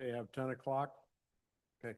Okay, have 10 o'clock. Okay.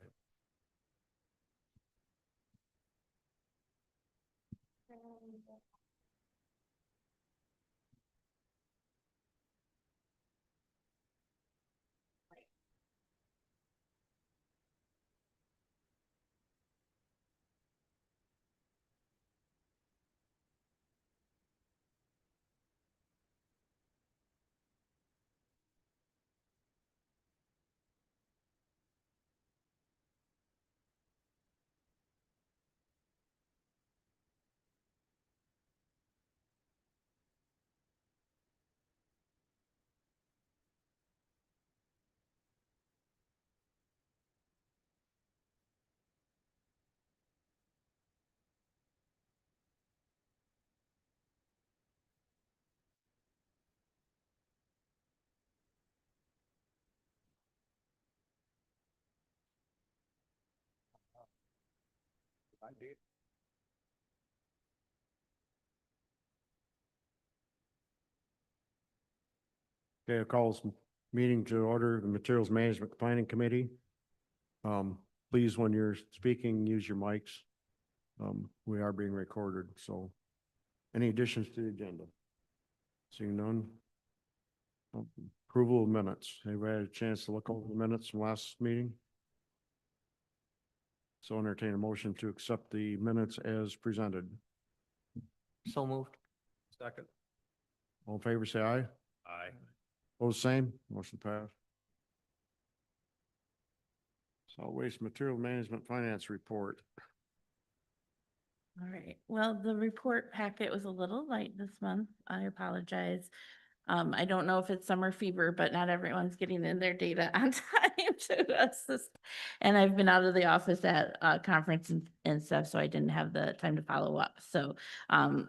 I did. Okay, I call this meeting to order, the Materials Management Planning Committee. Please, when you're speaking, use your mics. We are being recorded, so any additions to the agenda? Seeing none. Approval of minutes. Anybody had a chance to look over the minutes from last meeting? So entertain a motion to accept the minutes as presented. So moved. Second. All in favor, say aye. Aye. Opposed, same. Motion passed. Solid Waste Material Management Finance Report. All right, well, the report packet was a little light this month. I apologize. I don't know if it's summer fever, but not everyone's getting in their data on time to assist. And I've been out of the office at a conference and stuff, so I didn't have the time to follow up. So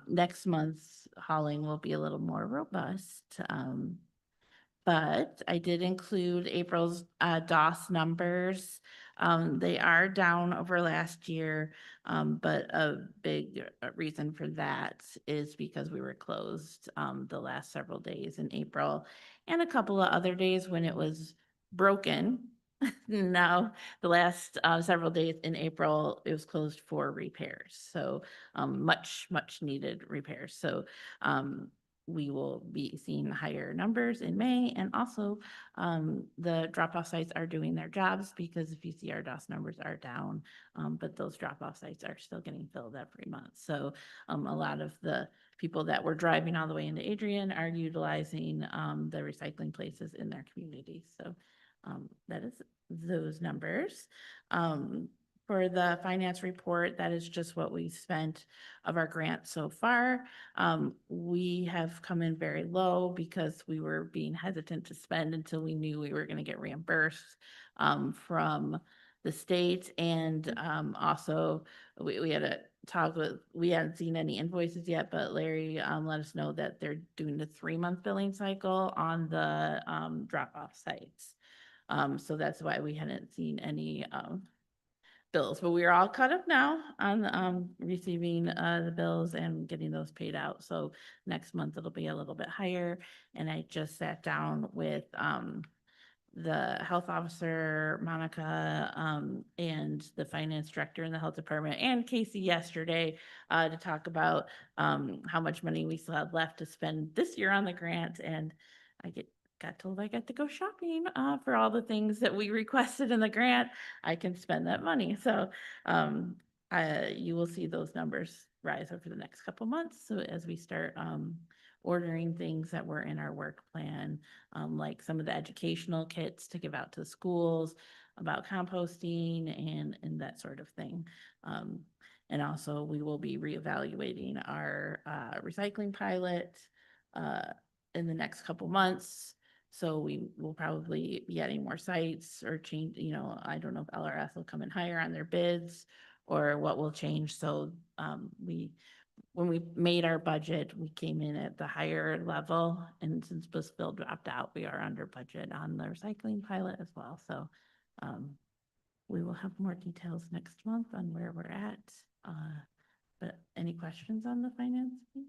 next month's hauling will be a little more robust. But I did include April's DOS numbers. They are down over last year, but a big reason for that is because we were closed the last several days in April and a couple of other days when it was broken. Now, the last several days in April, it was closed for repairs. So much needed repairs. So we will be seeing higher numbers in May, and also the drop-off sites are doing their jobs, because if you see our DOS numbers are down, but those drop-off sites are still getting filled every month. So a lot of the people that were driving all the way into Adrian are utilizing the recycling places in their communities. So that is those numbers. For the finance report, that is just what we spent of our grant so far. We have come in very low because we were being hesitant to spend until we knew we were going to get reimbursed from the state. And also we had a talk with, we hadn't seen any invoices yet, but Larry let us know that they're doing the 3-month billing cycle on the drop-off sites. So that's why we hadn't seen any bills, but we are all caught up now on receiving the bills and getting those paid out. So next month it'll be a little bit higher. And I just sat down with the health officer, Monica, and the finance director in the health department, and Casey yesterday to talk about how much money we still have left to spend this year on the grant. And I got told I got to go shopping for all the things that we requested in the grant. I can spend that money. So you will see those numbers rise over the next couple months. So as we start ordering things that were in our work plan, like some of the educational kits to give out to schools about composting and that sort of thing. And also we will be reevaluating our recycling pilot in the next couple months. So we will probably be adding more sites or change, I don't know if LRS will come in higher on their bids or what will change. So when we made our budget, we came in at the higher level, and since Blissville dropped out, we are under budget on the recycling pilot as well. So we will have more details next month on where we're at. But any questions on the finance piece?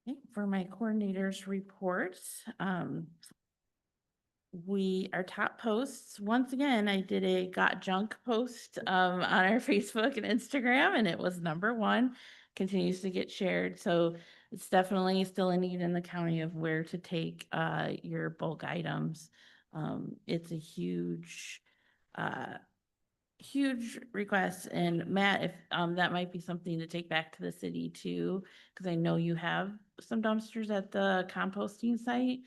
Okay, for my coordinators reports, our top posts, once again, I did a got junk post on our Facebook and Instagram, and it was #1, continues to get shared. So it's definitely still a need in the county of where to take your bulk items. It's a uh, huge request. And Matt, if that might be something to take back to the city too, because I know you have some dumpsters at the composting site.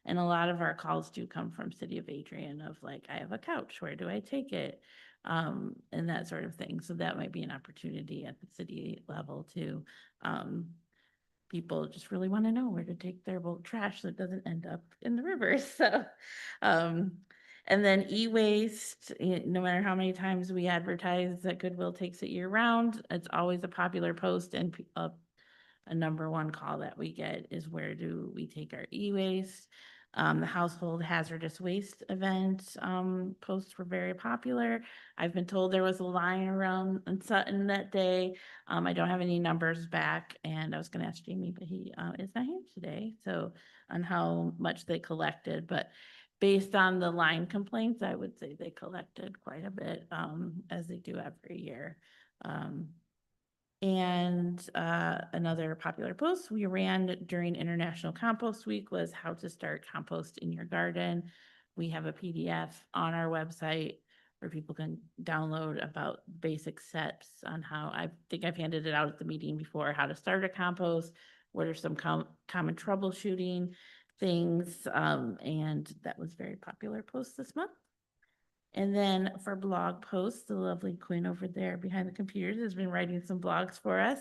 And a lot of our calls do come from City of Adrian of like, I have a couch, where do I take it? And that sort of thing. So that might be an opportunity at the city level too. People just really want to know where to take their bulk trash so it doesn't end up in the rivers. So, um, and then e-waste, no matter how many times we advertise that Goodwill takes it year round, it's always a popular post, and a #1 call that we get is, where do we take our e-waste? The household hazardous waste event, posts were very popular. I've been told there was a line around in Sutton that day. I don't have any numbers back, and I was gonna ask Jamie, but he, is not here today, so on how much they collected, but based on the line complaints, I would say they collected quite a bit, as they do every year. And another popular post we ran during International Compost Week was how to start compost in your garden. We have a PDF on our website where people can download about basic steps on how, I think I've handed it out at the meeting before, how to start a compost, what are some common troubleshooting things, and that was very popular post this month. And then for blog posts, the lovely Quinn over there behind the computers has been writing some blogs for us.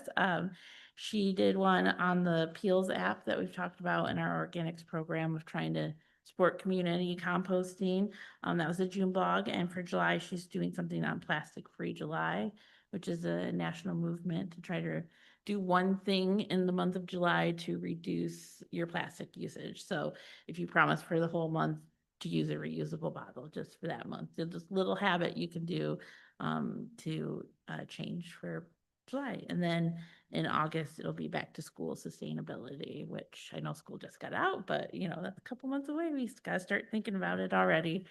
She did one on the Peels app that we've talked about in our organics program of trying to support community composting. That was a June blog. And for July, she's doing something on Plastic Free July, which is a national movement to try to do one thing in the month of July to reduce your plastic usage. So if you promise for the whole month to use a reusable bottle just for that month. So this little habit you can do to change for July. And then in August, it'll be back to school sustainability, which I know school just got out, but you know, that's a couple months away. We gotta start thinking about it already.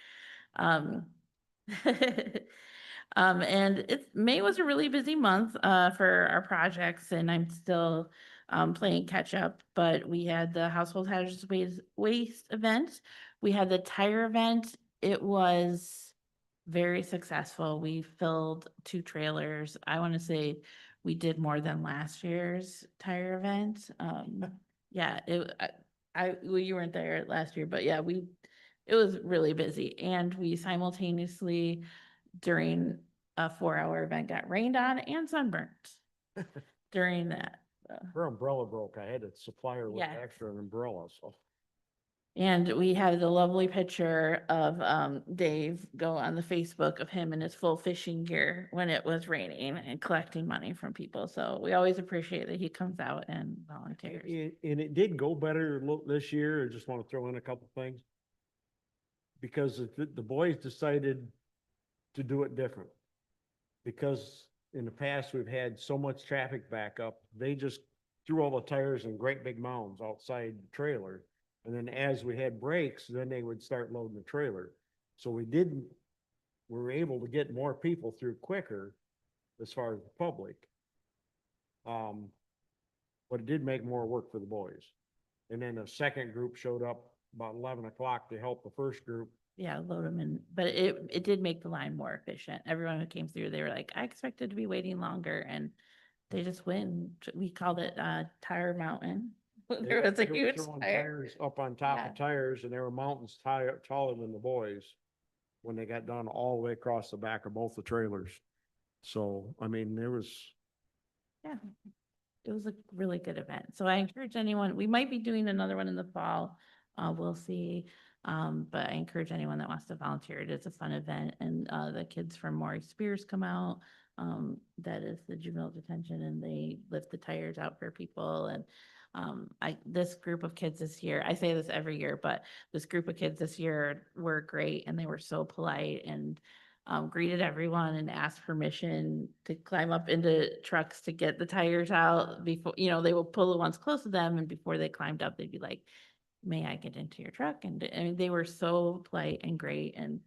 Um, and May was a really busy month for our projects, and I'm still playing catch up, but we had the household hazardous waste event. We had the tire event. It was very successful. We filled 2 trailers. I want to say we did more than last year's tire event. Yeah, well, you weren't there last year, but yeah, it was really busy, and we simultaneously during a 4-hour event got rained on and sunburnt during that. Her umbrella broke. I had a supplier with Yeah. extra umbrella, so. And we had the lovely picture of Dave go on the Facebook of him in his full fishing gear when it was raining and collecting money from people. So we always appreciate that he comes out and volunteers. And it did go better this year. I just want to throw in a couple things. Because the boys decided to do it different. Because in the past, we've had so much traffic backup, they just threw all the tires in great big mounds outside the trailer. And then as we had breaks, then they would start loading the trailer. So we were able to get more people through quicker as far as the public. But it did make more work for the boys. And then a second group showed up about 11 o'clock to help the first group. Yeah, load them in, but it did make the line more efficient. Everyone who came through, they were like, I expected to be waiting longer, and they just went. We called it Tire Mountain. There was a They were huge throwing tire. tires up on top Yeah. of tires, and there were mountains taller than the boys when they got done all the way across the back of both the trailers. So, I mean, there was, Yeah, it was a really good event. So I encourage anyone, we might be doing another one in the fall. We'll see. But I encourage anyone that wants to volunteer. It is a fun event, and the kids from Maurice Spears come out. That is the juvenile detention, and they lift the tires out for people. And this group of kids this year, I say this every year, but this group of kids this year were great, and they were so polite, and greeted everyone and asked permission to climb up into trucks to get the tires out before, they will pull the ones close to them, and before they climbed up, they'd be like, may I get into your truck? And I mean, they were so polite and great, and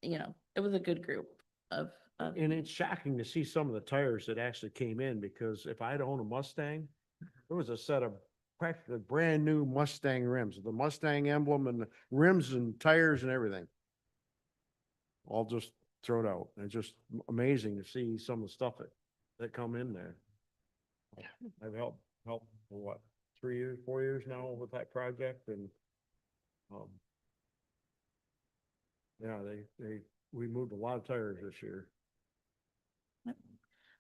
it was a good group of And it's shocking to see some of the tires that actually came in, because if I'd owned a Mustang, there was a set of practically brand new Mustang rims, the Mustang emblem and the rims and tires and everything. All just thrown out. And it's just amazing to see some of the stuff that come in there. I've helped for what, 3 years, 4 years now with that project, and yeah, we moved a lot of tires this year.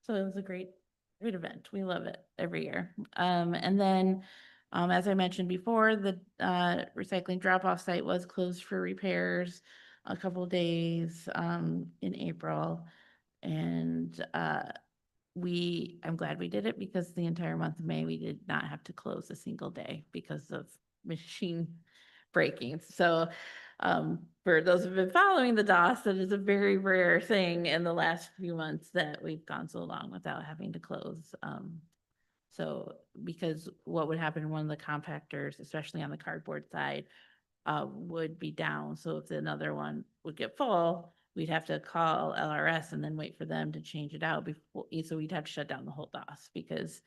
So it was a great event. We love it every year. And then, as I mentioned before, the recycling drop-off site was closed for repairs a couple days in April. And I'm glad we did it, because the entire month of May, we did not have to close a single day because of machine breaking. So for those who've been following the DOS, it is a very rare thing in the last few months that we've gone so long without having to close. So because what would happen, one of the compactors, especially on the cardboard side, would be down. So if another one would get full, we'd have to call LRS and then wait for them to change it out before, so we'd have to shut down the whole DOS, because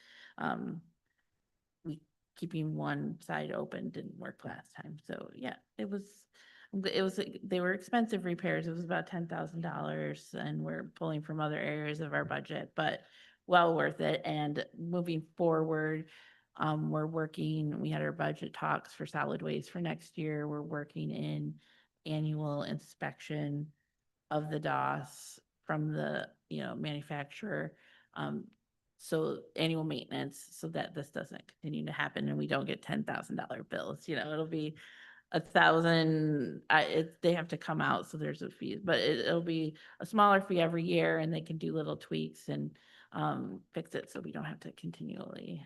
keeping one side open didn't work last time. So yeah, they were expensive repairs. It was about $10,000, and we're pulling from other areas of our budget, but well worth it. And moving forward, we had our budget talks for solid waste for next year. We're working in annual inspection of the DOS from the, manufacturer. So annual maintenance, so that this doesn't continue to happen and we don't get $10,000 bills, it'll be 1,000, they have to come out, so there's a fee, but it'll be a smaller fee every year, and they can do little tweaks and fix it, so we don't have to continually,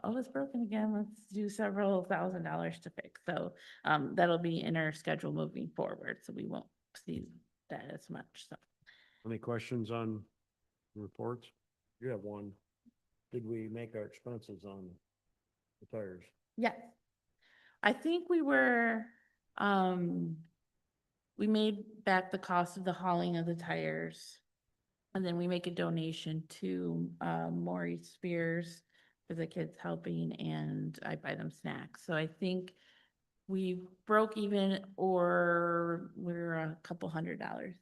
oh, it's broken again, let's do several $1,000s to fix. So that'll be in our schedule moving forward, so we won't see that as much. So Any questions on the reports? You have one. Did we make our expenses on the tires? yes, I think we made back the cost of the hauling of the tires. And then we make a donation to Maurice Spears for the kids helping, and I buy them snacks. So I think we broke even, or we're a couple $100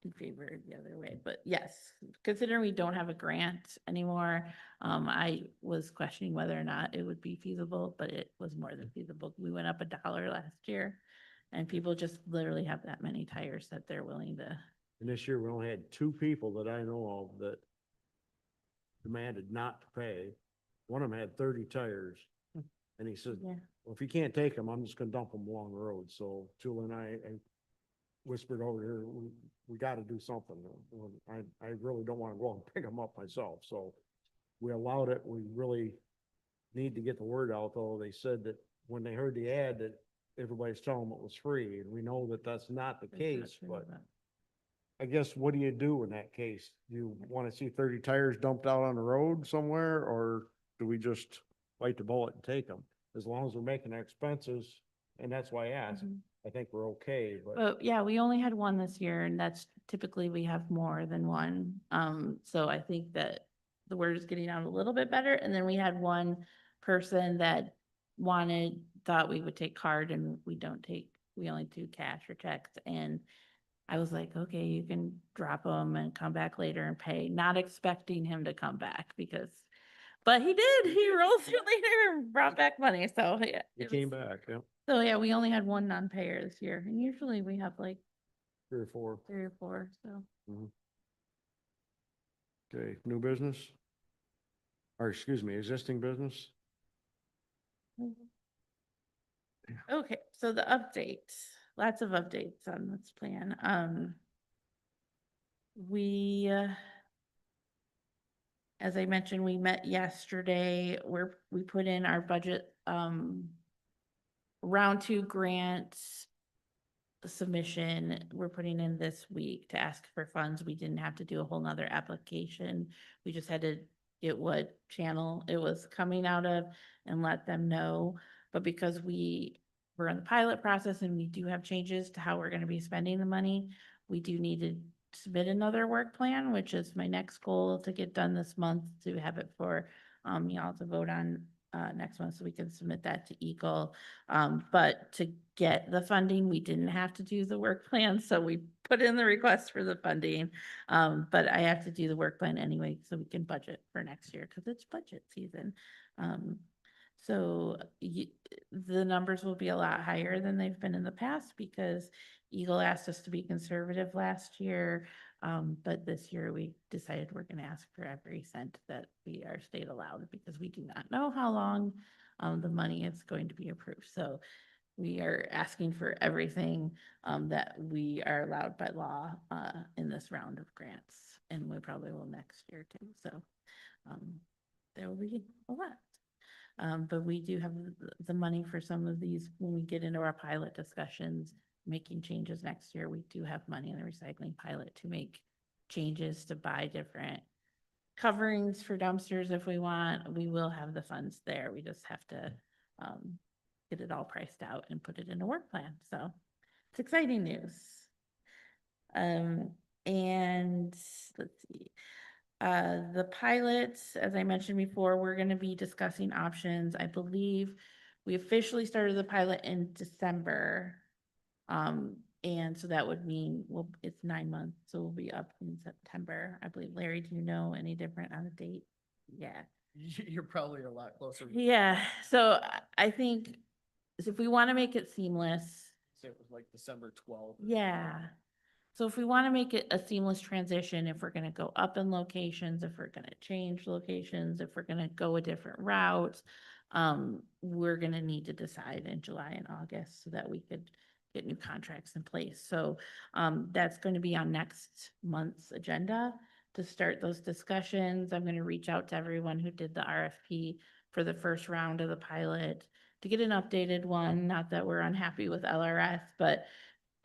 in favor the other way. But yes, considering we don't have a grant anymore, I was questioning whether or not it would be feasible, but it was more than feasible. We went up $1 last year, and people just literally have that many tires that they're willing to. And this year, we only had 2 people that I know of that demanded not to pay. One of them had 30 tires, and he said, Yeah. well, if you can't take them, I'm just gonna dump them along the road. So Julie and I whispered over here, we gotta do something. I really don't wanna go and pick them up myself, so we allowed it. We really need to get the word out, though. They said that when they heard the ad, that everybody's telling them it was free, and we know that that's not the case, but I guess, what do you do in that case? Do you want to see 30 tires dumped out on the road somewhere, or do we just bite the bullet and take them? As long as we're making our expenses, and that's why I asked, I think we're okay, but But yeah, we only had one this year, and that's typically we have more than one. So I think that the word is getting out a little bit better. And then we had one person that thought we would take card, and we only do cash or checks. And I was like, okay, you can drop them and come back later and pay, not expecting him to come back but he did. He rolled through later and brought back money. So yeah, it came back, yeah, So yeah, we only had one non-payer this year, and usually we have like 3 or 4. 3 or 4. So Okay, new business? Or excuse me, existing business? okay, so the updates, lots of updates on this plan. We, as I mentioned, we met yesterday, we put in our budget, round 2 grant submission we're putting in this week to ask for funds. We didn't have to do a whole nother application. We just had to get what channel it was coming out of and let them know. But because we were in the pilot process and we do have changes to how we're gonna be spending the money, we do need to submit another work plan, which is my next goal to get done this month, to have it for y'all to vote on next month, so we can submit that to Eagle. But to get the funding, we didn't have to do the work plan, so we put in the request for the funding. But I have to do the work plan anyway, so we can budget for next year, because it's budget season. So the numbers will be a lot higher than they've been in the past, because Eagle asked us to be conservative last year. But this year we decided we're gonna ask for every cent that we are state allowed, because we do not know how long the money is going to be approved. So we are asking for everything that we are allowed by law in this round of grants, and we probably will next year too. So there will be a lot. But we do have the money for some of these when we get into our pilot discussions, making changes next year. We do have money in the recycling pilot to make changes, to buy different coverings for dumpsters if we want. We will have the funds there. We just have to get it all priced out and put it in a work plan. So it's exciting news. And let's see. The pilots, as I mentioned before, we're gonna be discussing options. I believe we officially started the pilot in December. And so that would mean, well, it's 9 months, so we'll be up in September. I believe, Larry, do you know any different on the date? Yeah. You're probably a lot closer. Yeah, so I think if we want to make it seamless, Say it was like December 12th. yeah. So if we want to make it a seamless transition, if we're gonna go up in locations, if we're gonna change locations, if we're gonna go a different route, we're gonna need to decide in July and August so that we could get new contracts in place. So, that's going to be on next month's agenda to start those discussions. I'm gonna reach out to everyone who did the RFP for the first round of the pilot to get an updated one. Not that we're unhappy with LRS, but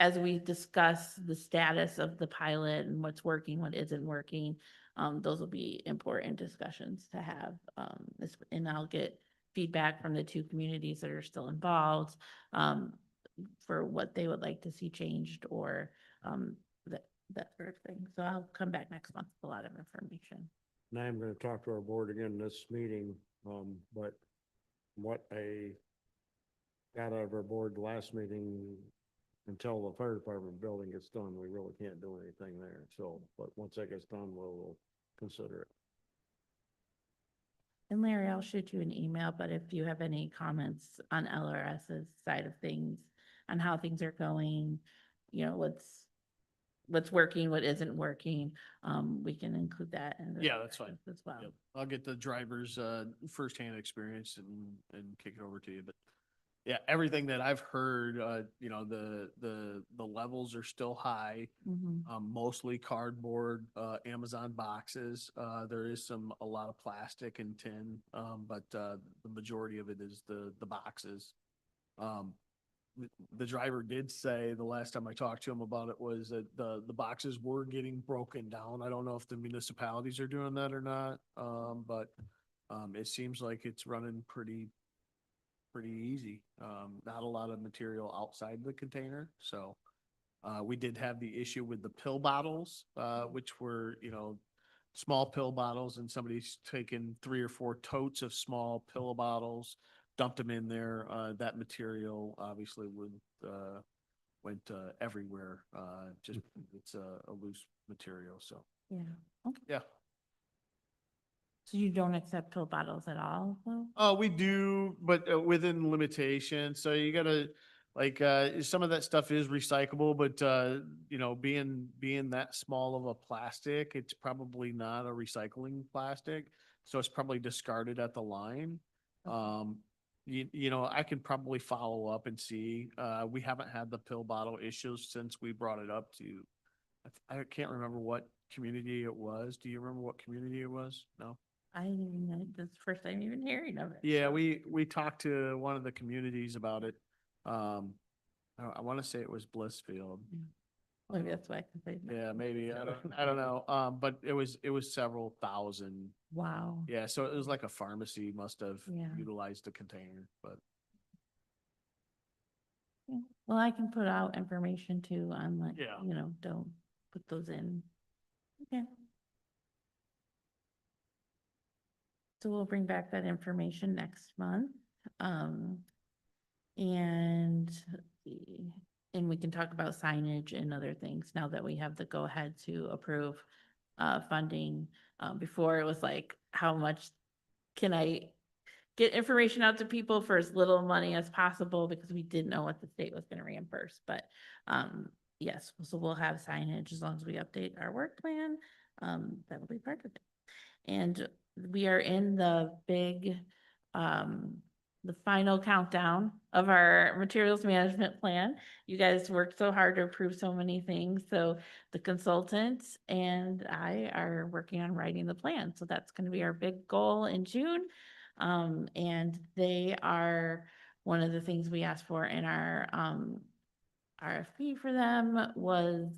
as we discuss the status of the pilot and what's working, what isn't working, those will be important discussions to have. And I'll get feedback from the two communities that are still involved, for what they would like to see changed, or that sort of thing. So I'll come back next month with a lot of information. And I'm gonna talk to our board again in this meeting, but what I got out of our board the last meeting, until the fire department building gets done, we really can't do anything there. So, but once that gets done, we'll consider it. And Larry, I'll shoot you an email, but if you have any comments on LRS's side of things, on how things are going, what's working, what isn't working, we can include that in the Yeah, that's fine. discussions as well. Yep. I'll get the driver's firsthand experience and kick it over to you, but yeah, everything that I've heard, the levels are still high. Mhm. Mostly cardboard, Amazon boxes. There is a lot of plastic and tin, but the majority of it is the boxes. The driver did say the last time I talked to him about it was that the boxes were getting broken down. I don't know if the municipalities are doing that or not, but it seems like it's running pretty easy. Not a lot of material outside the container, so. We did have the issue with the pill bottles, which were, small pill bottles, and somebody's taken 3 or 4 totes of small pill bottles, dumped them in there. That material obviously went everywhere. Just it's a loose material, so Yeah, okay. yeah. So you don't accept pill bottles at all, though? We do, but within limitations. So you gotta, like, some of that stuff is recyclable, but, being that small of a plastic, it's probably not a recycling plastic. So it's probably discarded at the line. Okay. I can probably follow up and see. We haven't had the pill bottle issues since we brought it up to, I can't remember what community it was. Do you remember what community it was? No? I didn't even know, that's the first time even hearing of it. Yeah, we talked to one of the communities about it. I want to say it was Blissfield. Maybe that's why I can say. Yeah, maybe. I don't know. But it was several thousand. Wow. Yeah, so it was like a pharmacy must have Yeah. utilized the container, but Yeah. Well, I can put out information too on like, Yeah. don't put those in. Okay. So we'll bring back that information next month. Um, and let's see, and we can talk about signage and other things now that we have the go-ahead to approve funding. Before it was like, how much can I get information out to people for as little money as possible because we didn't know what the state was gonna reimburse, but yes, so we'll have signage as long as we update our work plan. That'll be part of it. And we are in the big, the final countdown of our materials management plan. You guys worked so hard to approve so many things, so the consultants and I are working on writing the plan, so that's gonna be our big goal in June. And they are, one of the things we asked for in our, RFP for them was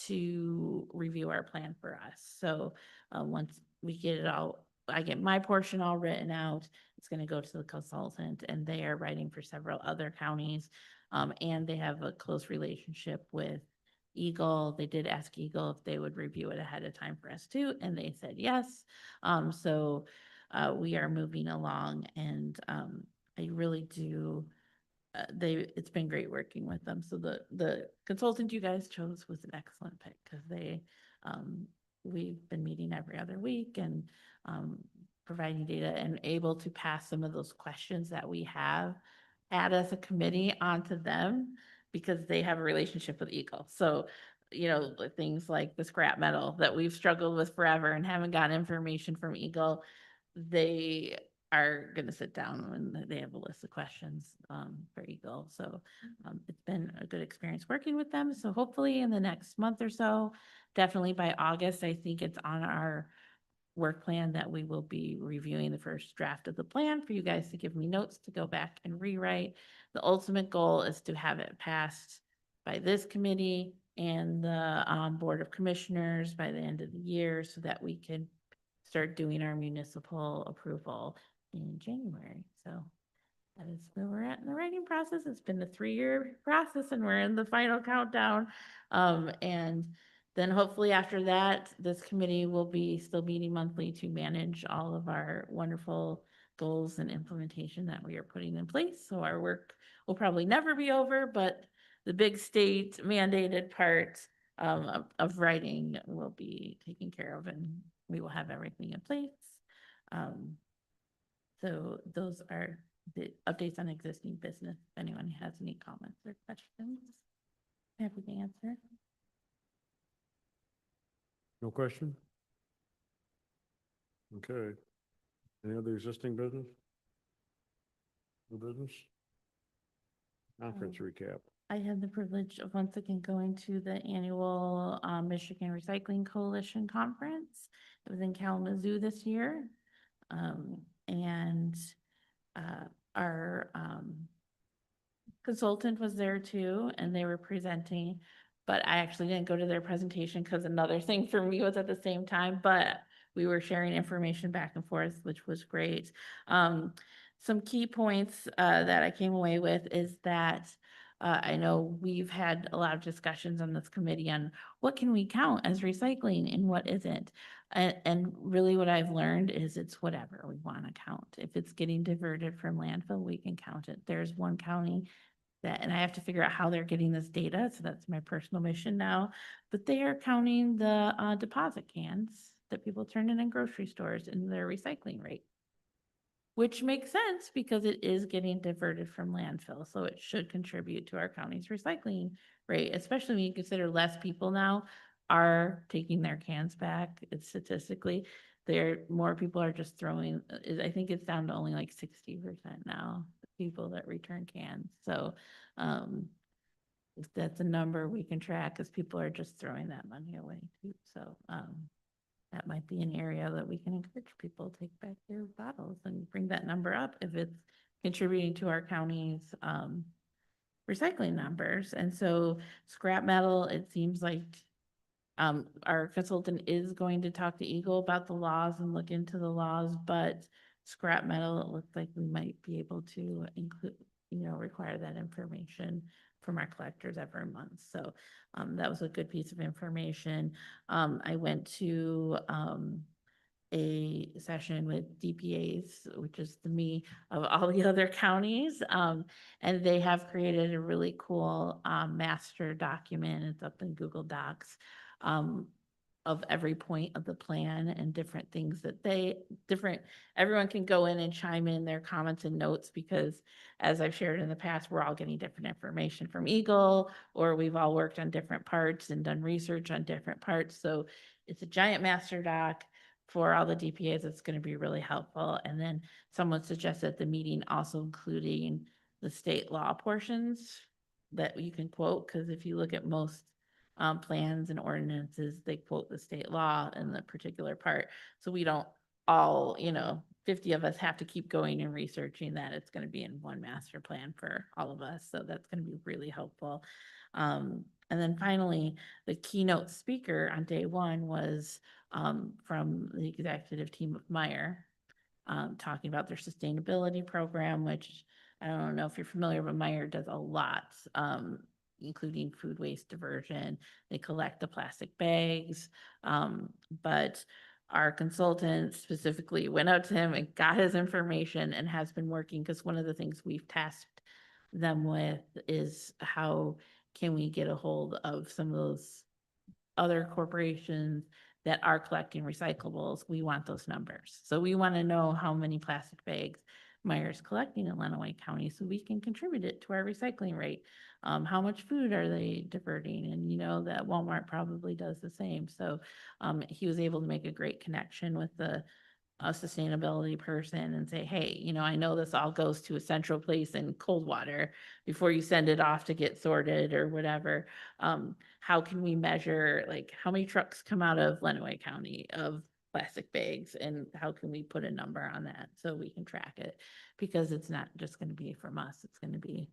to review our plan for us. So, once we get it all, I get my portion all written out, it's gonna go to the consultant and they are writing for several other counties. And they have a close relationship with Eagle. They did ask Eagle if they would review it ahead of time for us too, and they said yes. So, we are moving along and, I really do, it's been great working with them. So the consultant you guys chose was an excellent pick because they, we've been meeting every other week and, providing data and able to pass some of those questions that we have had as a committee onto them because they have a relationship with Eagle. So, things like the scrap metal that we've struggled with forever and haven't gotten information from Eagle, they are gonna sit down when they have a list of questions for Eagle. So it's been a good experience working with them. So hopefully in the next month or so, definitely by August, I think it's on our work plan that we will be reviewing the first draft of the plan for you guys to give me notes to go back and rewrite. The ultimate goal is to have it passed by this committee and the Board of Commissioners by the end of the year so that we can start doing our municipal approval in January. So that is where we're at in the writing process. It's been a 3-year process and we're in the final countdown. And then hopefully after that, this committee will be still meeting monthly to manage all of our wonderful goals and implementation that we are putting in place. So our work will probably never be over, but the big state mandated part of writing will be taken care of and we will have everything in place. So those are the updates on existing business. If anyone has any comments or questions, happy to answer. No question? Okay. Any other existing business? New business? Conference recap. I had the privilege of once again going to the annual Michigan Recycling Coalition Conference. It was in Kalamazoo this year. And our consultant was there too, and they were presenting, but I actually didn't go to their presentation because another thing for me was at the same time, but we were sharing information back and forth, which was great. Some key points that I came away with is that I know we've had a lot of discussions on this committee on what can we count as recycling and what isn't. And really what I've learned is it's whatever we want to count. If it's getting diverted from landfill, we can count it. There's one county that, and I have to figure out how they're getting this data, so that's my personal mission now, but they are counting the deposit cans that people turn in grocery stores in their recycling rate. Which makes sense because it is getting diverted from landfill, so it should contribute to our county's recycling rate, especially when you consider less people now are taking their cans back. It's statistically, more people are just throwing, I think it's down to only like 60% now, people that return cans. So if that's a number we can track, because people are just throwing that money away too. So that might be an area that we can encourage people to take back their bottles and bring that number up if it's contributing to our county's recycling numbers. And so scrap metal, it seems like our consultant is going to talk to Eagle about the laws and look into the laws, but scrap metal, it looks like we might be able to include, require that information from our collectors every month. So that was a good piece of information. I went to a session with DPAs, which is the me of all the other counties. And they have created a really cool master document. It's up in Google Docs. Of every point of the plan and different things that everyone can go in and chime in their comments and notes, because as I've shared in the past, we're all getting different information from Eagle, or we've all worked on different parts and done research on different parts. So it's a giant master doc for all the DPAs. It's going to be really helpful. And then someone suggested the meeting also including the state law portions that you can quote, because if you look at most plans and ordinances, they quote the state law in the particular part. So we don't all, 50 of us have to keep going and researching that. It's going to be in one master plan for all of us. So that's going to be really helpful. And then finally, the keynote speaker on day one was from the executive team of Meyer, talking about their sustainability program, which I don't know if you're familiar, but Meyer does a lot, including food waste diversion. They collect the plastic bags, but our consultant specifically went out to him and got his information and has been working, because one of the things we've tasked them with is how can we get a hold of some of those other corporations that are collecting recyclables. We want those numbers. So we want to know how many plastic bags Meyer's collecting in Lenawee County so we can contribute it to our recycling rate. How much food are they diverting? And that Walmart probably does the same. So he was able to make a great connection with a sustainability person and say, hey, I know this all goes to a central place in Coldwater before you send it off to get sorted or whatever. How can we measure, like, how many trucks come out of Lenawee County of plastic bags, and how can we put a number on that so we can track it? Because it's not just going to be from us, it's going to be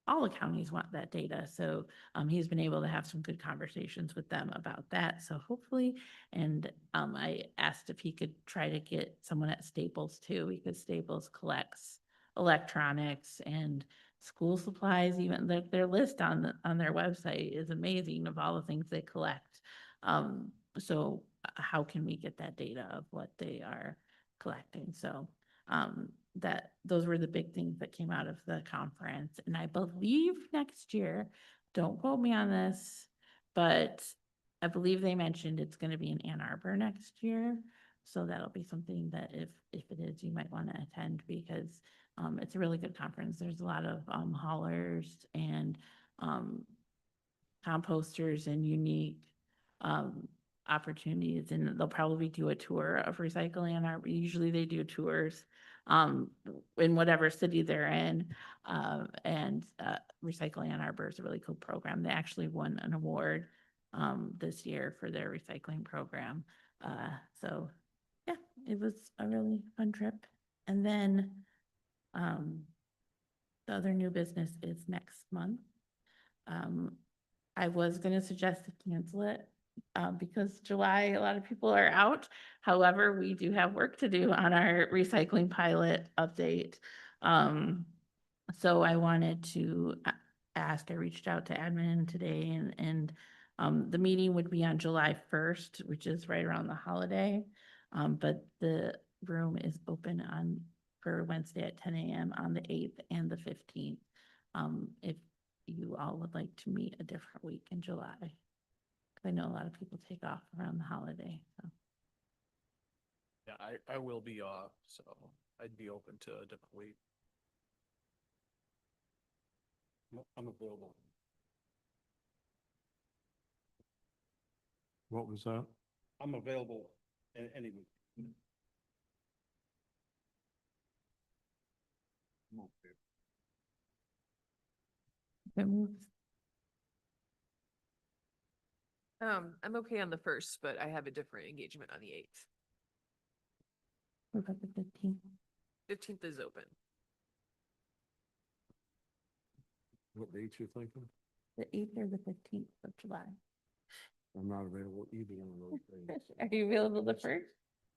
all the counties want that data. So he's been able to have some good conversations with them about that. So hopefully, and I asked if he could try to get someone at Staples too, because Staples collects electronics and school supplies. Even their list on their website is amazing of all the things they collect. So how can we get that data of what they are collecting? So that those were the big things that came out of the conference. And I believe next year, don't quote me on this, but I believe they mentioned it's going to be in Ann Arbor next year. So that'll be something that if it is, you might want to attend, because it's a really good conference. There's a lot of haulers and composters and unique opportunities, and they'll probably do a tour of Recycling Ann Arbor. Usually they do tours in whatever city they're in. And Recycling Ann Arbor is a really cool program. They actually won an award this year for their recycling program. So yeah, it was a really fun trip. And then the other new business is next month. I was going to suggest to cancel it because July, a lot of people are out. However, we do have work to do on our recycling pilot update. So I wanted to ask, I reached out to admin today, and the meeting would be on July 1st, which is right around the holiday. But the room is open for Wednesday at 10 a.m. on the 8th and the 15th. If you all would like to meet a different week in July. I know a lot of people take off around the holiday, so. Yeah, I will be off, so I'd be open to a different week. I'm available. What was that? I'm available in any week. I'm okay. It moves. I'm okay on the 1st, but I have a different engagement on the 8th. What about the 15th? 15th is open. What dates you thinking? The 8th or the 15th of July. I'm not available either one of those days. Are you available the 1st?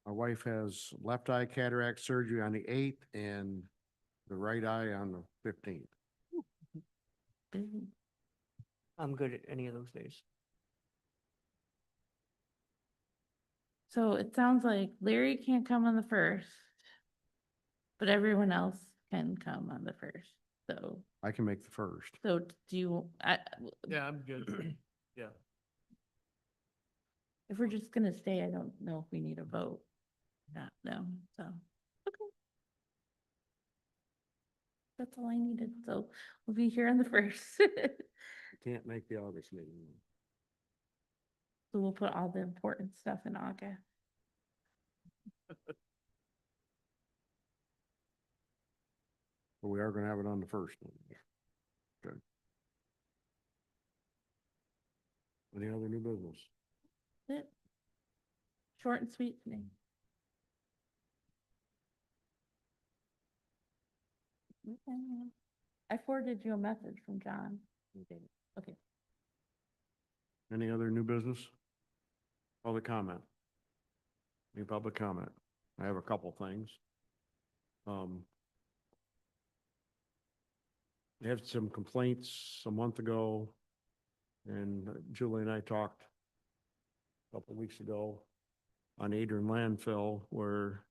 My wife has left eye cataract surgery on the 8th and the right eye on the 15th. I'm good at any of those days. So it sounds like Larry can't come on the 1st, but everyone else can come on the 1st. So, I can make the 1st. so do you, Yeah, I'm good. Yeah. if we're just gonna stay, I don't know if we need a vote. Not, no, so, okay. That's all I needed. So we'll be here on the 1st. Can't make the August meeting. So we'll put all the important stuff in August. But we are gonna have it on the 1st. Good. Any other new business? That's it. Short and sweet today. Okay. I forwarded you a message from John. Okay. Any other new business? Public comment? Any public comment? I have a couple things. I had some complaints a month ago, and Julie and I talked a couple weeks ago on Adrian landfill, where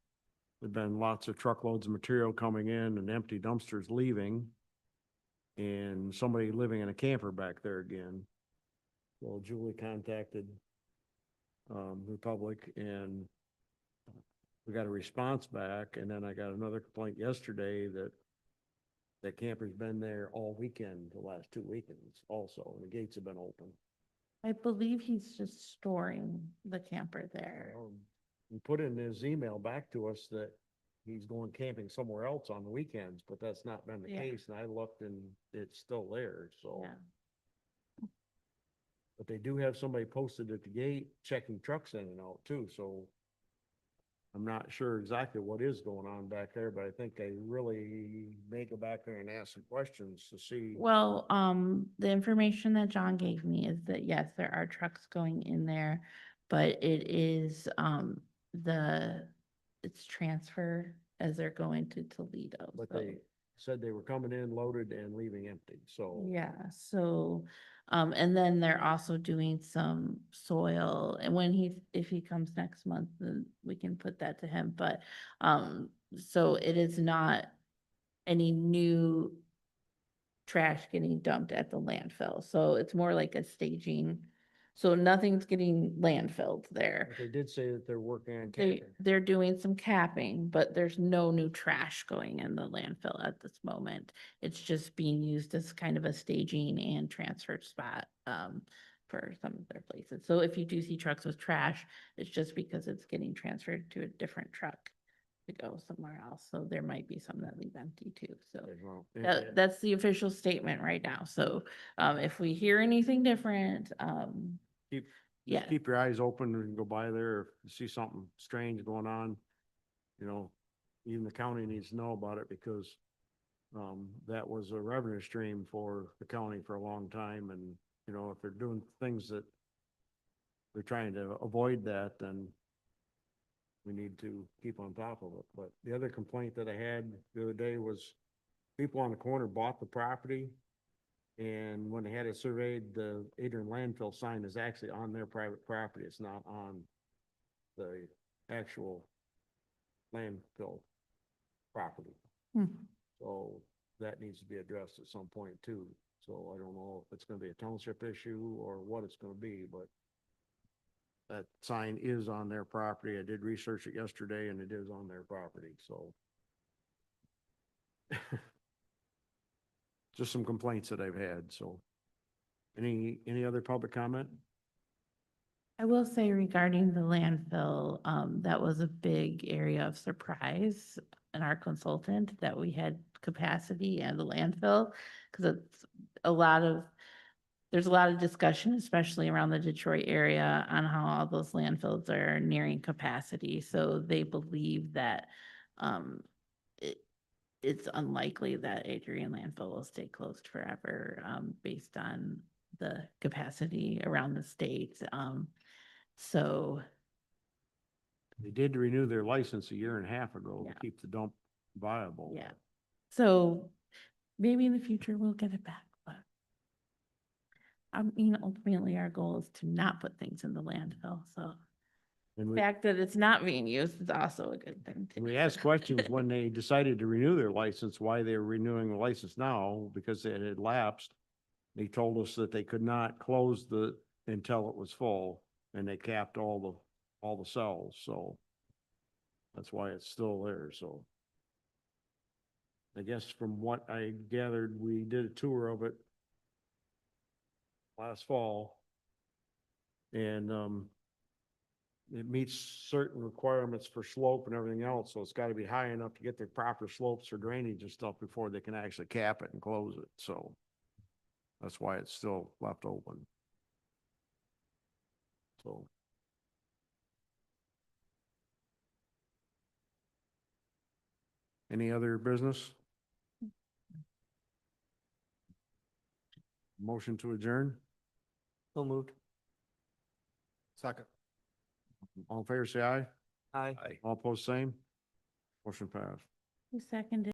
there'd been lots of truckloads of material coming in and empty dumpsters leaving, and somebody living in a camper back there again. Well, Julie contacted Republic, and we got a response back, and then I got another complaint yesterday that that camper's been there all weekend, the last 2 weekends also, and the gates have been open. I believe he's just storing the camper there. He put in his email back to us that he's going camping somewhere else on the weekends, but that's not been the Yeah. case, and I looked and it's still there, so. Yeah. But they do have somebody posted at the gate checking trucks in and out too, so I'm not sure exactly what is going on back there, but I think they really may go back there and ask some questions to see. Well, the information that John gave me is that yes, there are trucks going in there, but it is, it's transfer as they're going to Toledo. But so- they said they were coming in loaded and leaving empty, so. Yeah, so, and then they're also doing some soil, and if he comes next month, then we can put that to him, but, so it is not any new trash getting dumped at the landfill, so it's more like a staging, so nothing's getting landfilled there. But they did say that they're working on They, camping. they're doing some capping, but there's no new trash going in the landfill at this moment. It's just being used as kind of a staging and transfer spot, for some of their places. So if you do see trucks with trash, it's just because it's getting transferred to a different truck to go somewhere else. So there might be some that leave empty too, so. Well, That's the official statement right now. So, if we hear anything different, Keep, yeah. just keep your eyes open and go by there if you see something strange going on. You know, even the county needs to know about it because that was a revenue stream for the county for a long time, and, you know, if they're doing things that they're trying to avoid that, then we need to keep on top of it. But the other complaint that I had the other day was people on the corner bought the property, and when they had it surveyed, the Adrian landfill sign is actually on their private property. It's not on the actual landfill property. Hmm. So that needs to be addressed at some point too. So I don't know if it's gonna be a township issue or what it's gonna be, but that sign is on their property. I did research it yesterday and it is on their property, so. Just some complaints that I've had, so. Any other public comment? I will say regarding the landfill, that was a big area of surprise in our consultant that we had capacity at the landfill. Cause it's there's a lot of discussion, especially around the Detroit area, on how all those landfills are nearing capacity. So they believe that, it's unlikely that Adrian landfill will stay closed forever, based on the capacity around the state. So, They did renew their license a year and a half ago Yeah. to keep the dump viable. yeah. So maybe in the future we'll get it back, but I mean, ultimately our goal is to not put things in the landfill. So And the we, fact that it's not being used is also a good thing too. we asked questions when they decided to renew their license, why they were renewing the license now, because it had lapsed. They told us that they could not close until it was full, and they capped all the cells, so that's why it's still there, so. I guess from what I gathered, we did a tour of it last fall. And, it meets certain requirements for slope and everything else, so it's gotta be high enough to get the proper slopes for drainage and stuff before they can actually cap it and close it, so. That's why it's still left open. So. Any other business? Motion to adjourn? So moved. Second. All in favor, say aye. Aye. All opposed, same. Motion passed. Who seconded?